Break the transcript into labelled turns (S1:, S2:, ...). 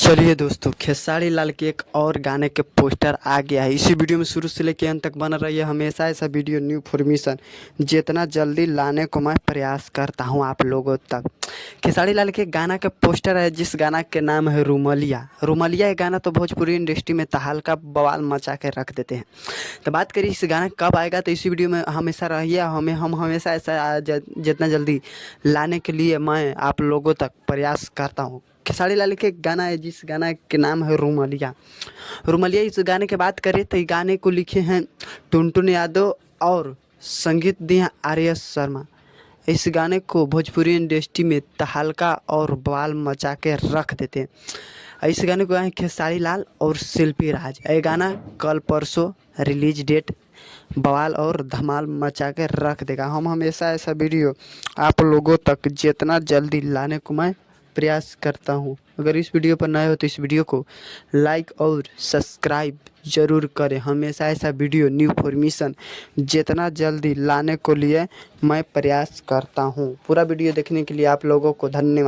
S1: चलिए दोस्तों, खेसारी लाल के एक और गाने के पोस्टर आ गया है। इसी वीडियो में शुरू से लेकर अंत तक बना रहिए। हमेशा ऐसा वीडियो न्यू इन्फॉर्मेशन जितना जल्दी लाने को मैं प्रयास करता हूं आप लोगों तक। खेसारी लाल के गाना का पोस्टर है जिस गाना के नाम है रूमलिया। रूमलिया ये गाना तो भोजपुरी इंडस्ट्री में तहलका बवाल मचा के रख देते हैं। तो बात करिए इस गाना कब आएगा, तो इसी वीडियो में हमेशा रहिए। हम हमेशा ऐसा जितना जल्दी लाने के लिए मैं आप लोगों तक प्रयास करता हूँ। खेसारी लाल के गाना है जिस गाना के नाम है रूमलिया। रूमलिया इस गाने की बात करें तो ये गाने को लिखे हैं टुनटुन यादव और संगीत दिए हैं आर.एस. शर्मा। इस गाने को भोजपुरी इंडस्ट्री में तहलका और बवाल मचा के रख देते हैं। इस गाने को गाए खेसारी लाल और शिल्पी राज। ये गाना कल परसों रिलीज डेट बवाल और धमाल मचा के रख देगा। हम हमेशा ऐसा वीडियो आप लोगों तक जितना जल्दी लाने को मैं प्रयास करता हूँ। अगर इस वीडियो पर नए हो तो इस वीडियो को लाइक और सब्सक्राइब ज़रूर करें। हमेशा ऐसा वीडियो न्यू इन्फॉर्मेशन जितना जल्दी लाने को लिए मैं प्रयास करता हूँ। पूरा वीडियो देखने के लिए आप लोगों को धन्यवाद।